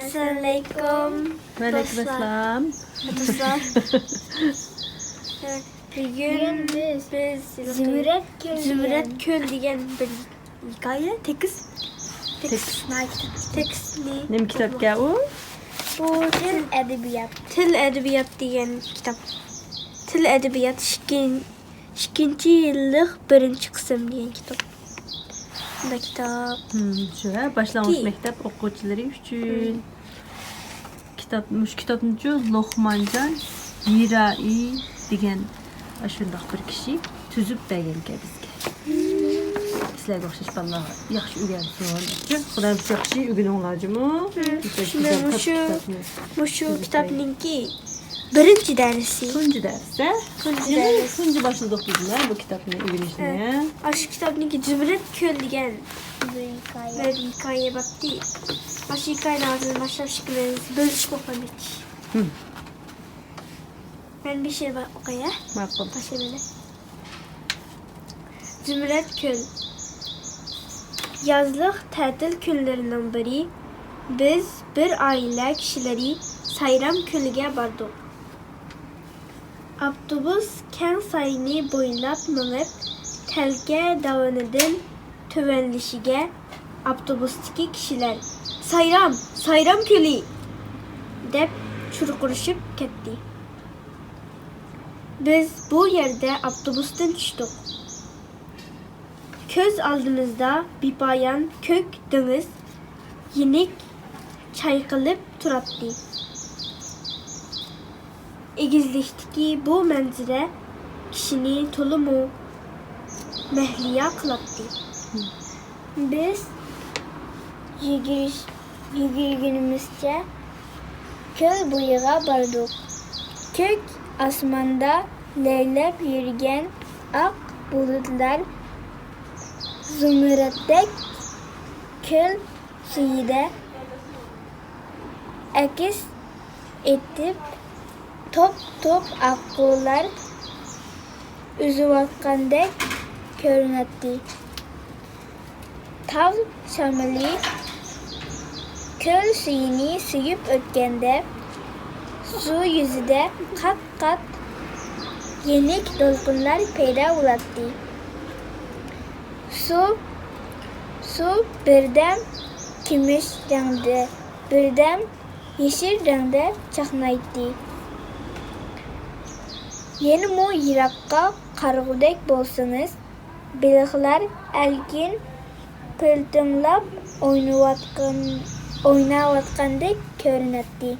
Assalamualaikum. Waalaikumsalam. Dostlar. Bugün biz Zümrüt Köl degan bir hikoya, tekst Nima kitobga u? Bu Til edebiyat degan kitob. Til edebiyat 2 yillik 1-qism degan kitob. Bunda kitob. Shu boshlang'ich maktab o'quvchilari uchun. Kitobni Luqmonjon Yirai degan shundoq bir kishi tuzib bergan bizga. Sizlarga o'xshash bolalar yaxshi o'rgansin. Xudoim yaxshi o'rganinglarmi? Shu kitobninki birinchi darsi. Tunji darsi. Tunji boshladik bizlar bu kitobni o'rganishni. Shu kitobninki Zümrüt Köl degan bir hikoya bopti. Shu hikoyani hozir boshlab chiqamiz. Bo'lishib o'qiymiz. Ben bir şey okuyayım. Ma'qul. Başlayalım. Zümrüt Köl. Yazlık tatil günlerinden biri biz bir aile kişileri Sayram Kölü'ge bardık. Avtobus Ken sayını boylap minip telge davanıdın tövenlişige avtobustaki kişiler Sayram Kölü dep çurquruşup ketdi. Biz bu yerde avtobustan düştük. Köz aldığımızda bir bayan kök deniz yenik çayqılıp turapti. Egizlikteki bu manzara kişini tolumu mehliya kılapti. Biz yürüyüşümüzce köl boyuna bardık. Kök asmanda leylep yürüyen ak bulutlar zümrüttek köl suyida aks etip top akkular üzüvatqandek görünetdi. Tav şamili köl suyunu suyup ötkende su yüzüde kat yenik dolkunlar peyda ulattı. Su birden kimiş renkte, birden yeşil renkte çaknaydı. Yeni mu yirakka kargudek bolsanız, balıklar erkin pıltımlap oynavatqandek görünetdi.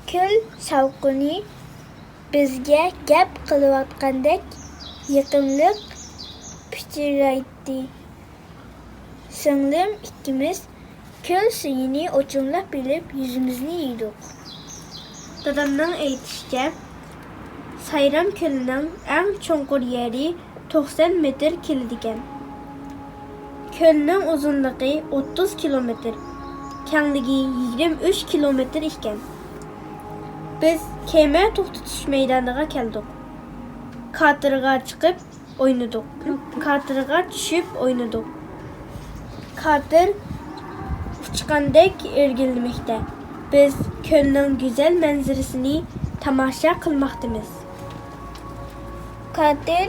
Köl şavquni bizge gap qılıvatqandek yaqinlik pichiraytdi. Singlim ikkimiz köl suyini o'chimlab bilib yüzümüzni yuydik. Dadamning aytishicha, Sayram Kölü'nün en çonqur yeri 90 metr keladigan. Kölning uzunluğu 30 kilometr, kengligi 23 kilometr ekan. Biz keme to'xtatish maydoniga keldik. Katerga chiqib o'ynadik. Katerga tushib o'ynadik. Kater uçqandek ergilmoqda. Biz kölning güzel manzarasini tomosha qilmoqdamiz. Kater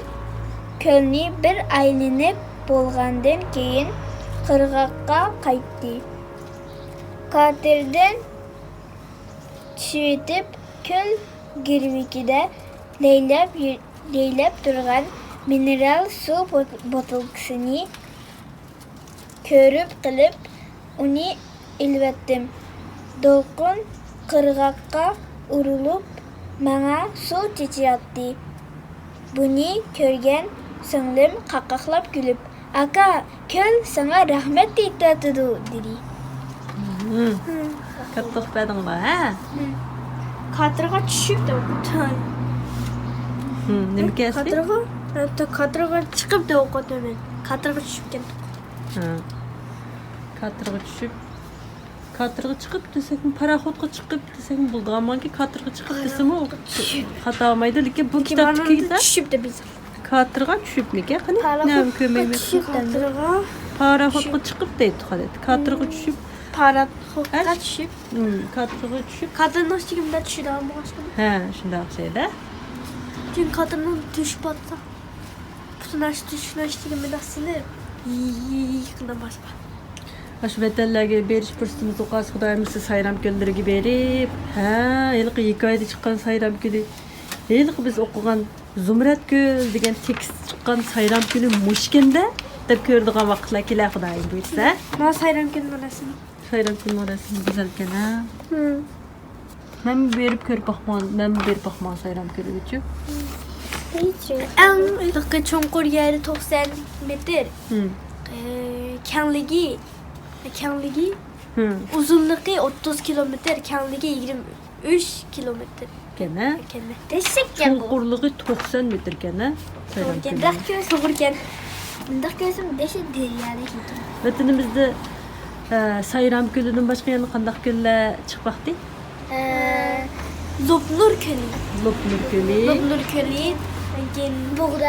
kölni bir aylanib bo'lgandan keyin qirg'oqqa qaytdi. Katerdan tushib köl girvikida leylab turgan mineral su botilkasini ko'rib qilib uni ilvatdim. Dolqin qirg'oqqa urilib menga suv chechiyapti. Buni ko'rgan singlim qaqaqlab kulib, "Aka, köl sana rahmet aytadi" dedi. Qattiq badinglar, ha? Katerga tushib da o'qitaman. Nima kasbi? Katerga chiqib da o'qitaman. Katerga tushib ketdim. Katerga chiqib desakmi, paraxodga chiqib desakmi bo'lganmanki, katerga chiqib desami xato olmaydi, lekin bu kitobdagi tushib da biz. Katerga tushibmiki, qani? Nima ko'mayman. Katerga Paraxodga chiqib deydi, xolat. Katerga tushib parat hokka düşüp. Katığı düşüp. Kadının üstünde düşürdü ama başka. He, şundaq şeyde. Çünkü kadının düşüp atsa. Bütün aşı düşüp üstünde silir. Yıkına başka. Aşı betellerge beriş pırsımız oqas Xudayımızı sayram göldürüge berip. Ha, ilqi 2 ayda çıqqan sayram gölü. İlqi biz okugan Zumrat göl degan tekst çıqqan sayram gölü muşkende deb ko'rdigan vaqtlar kelar Xudayım buyursa. Ben sayram gönül orasını. Sayram gölü orası güzel ekan ha. Ben berip ko'rib baxman, ben berip baxman sayram gölü üçün. En ılıkı çonkur yeri 90 metre. Kenligi uzunluğu 30 kilometre, kenligi 23 kilometre. Gene. Desek ya bu. Çonqurluğu 90 metr gene. Sayram gölü. Doğurken. Mındaq görsem deşe deryada gidiyor. Vatanimizde sayram gölünün başqa yana qandaq göllər chiqmaqdi? Lopnur Kölü. Lopnur gölü, Lopnur Kölü.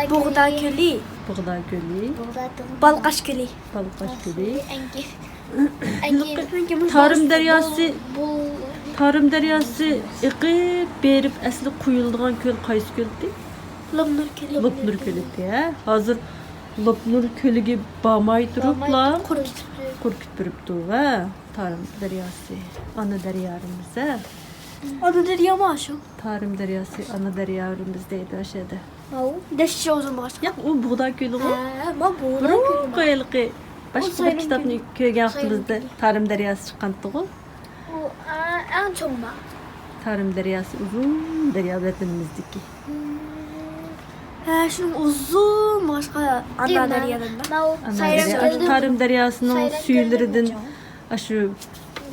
Buğda Kölü. Buğda gölü, Balqaş Kölü. Balqaş gölü. Tarım Tarım deryası iqib berib asli quyuldigan göl qaysi göldi? Lopnur Kölü. Lopnur gölü. Hazır Lopnur gölüge barmay turupla qurkit turibdi va Tarım deryası ana deryarımız. Adı derya mı aşağı? Tarım deryası ana deryarımızdaydı aşağıda. Deşe o zaman aşağı. Ya o buğda gölü o. Ma bu. Burun qayılqı. Başqa bir sayram kitabını gölü. köygən vaxtımızda Tarım deryası çıxandı o. En çok ma. Tarım deryası uzun derya vətənimizdeki. Şunun uzun başka ana deryalarında. Ana derya, Tarım deryasının suylarıdan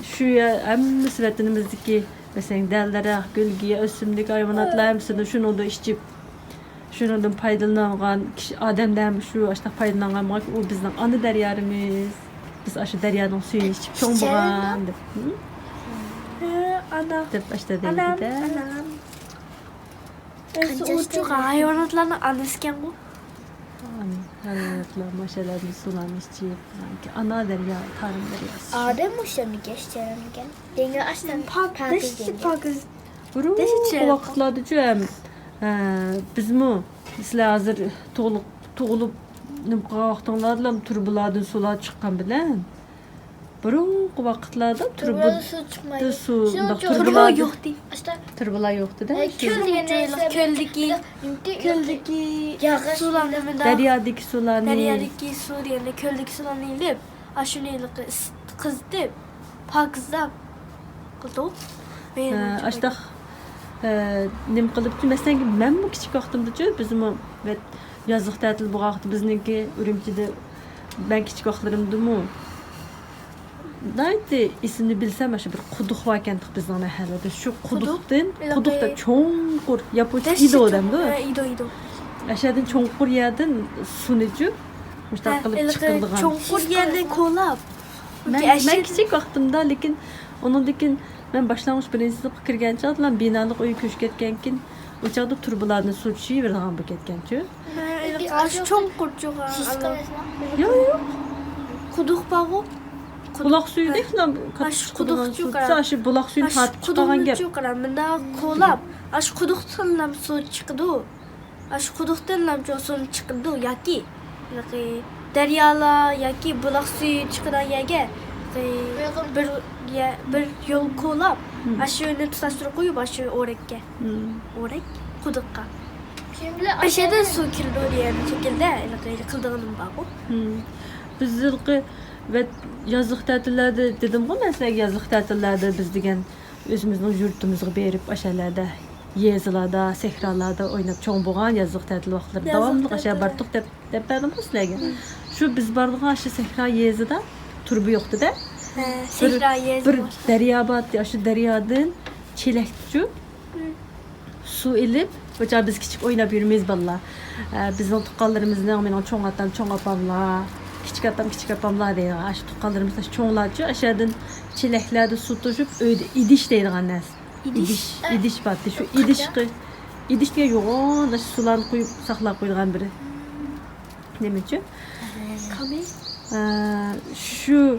şuya əmmis vətənimizdeki mesela dəllərə, gölgiyə, ösümlük, hayvanatlar hepsini şunu da içip şundan faydalanğan adamdan şu aşta faydalanğan o bizden ana deryarımız. Biz aşı deryanın suyunu içip çoğun boğan. Ana. Dep aşta Anam. deydi de. Uçuk hayvanatlarının anısken bu. Hayvanatlar maşalarını sulanmış çiğip. Ana derya, Tarım deryası. Adem muşlarını geçtiren denge açtan Pakız. Buru Deşiçe. o vaqtlarda cüəm biz mi sizlər hazır toğulup nimqaqtanlarla turbulardan sular çıqqan bilen burun vaqtlarda turbular su çıkmaydı. su Turbo yok değil. Açta turbular yoxdu da. köl degende Köldeki Yağış sularında Deryadaki sularını deryadaki su yerine köldeki sularını ilip aşını kızdı. Pakızda kıldı. Aştaq nim qılıbçı məsələn ki mən bu kiçik vaxtımda bizim o və yazıq tətil bu vaxtı bizninki Ürümçidə ben kiçik vaxtlarımda mı Daydı ismini bilsem aşı bir quduq varken bizden hələdə şu quduqdan da çonqur yapıcı idi odamda. İdo. Aşağıdan çonqur yerdən su necü müştaq qılıb çıxıldığan. Çonqur yerden kolab. Ben kiçik vaxtımda lekin onundakin ben başlanmış birinci sınıfqa kirgan çağda binalıq uy köşk etkenkin o çağda turbularını su içi verdiğan bu ketkençi. Aşı çonqur çoğa. Yok. Quduq bağı. Bulaq suyu değil lan. Aşı quduq çoğa. Aşı bulaq suyunu tartıb çıxan gep. Mında kolab. Aşı quduqdan su çıkdı. Aşı quduqdan su çıkdı yaki. Deryala yaki bulaq suyu çıkıdan yerge bir yol kolab. Aşı önüne tutaştırıp koyup aşı orekke. Orek quduqqa. Şimdi Aşağıdan su kirdi oraya bir şekilde kıldığının bağı. Biz yılqı ve yazıq tətillərdə dedim ki mesela yazıq tətillərdə biz degen özümüzün yurtumuzğa berip aşağılarda yezilarda, sehralarda oynap çoğun boğan yazıq tətil vaxtları davamlı aşağı bardıq dep verdim sizlərə. Şu biz bardıq aşı sehra yezida turbu yoxdu da. Sehra yezi Bir var. derya batdı, aşı deryadan çelekçü su ilip Baca biz küçük oynap yürümeyiz valla. Bizim tuqqallarımızın men çoğun atam, çoğun apamla, küçük apamla deyir. Aşı tuqqallarımızda çoğunlarca aşağıdan çeleklerde su tuşup öyle idiş deyirgan nas. İdiş batdı. Şu idiş diye yoğun aşı sularını koyup saklap koyduğan biri. Nemeci? Kami. Şu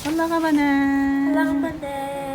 Allah'a emanet. Allah'ım bana.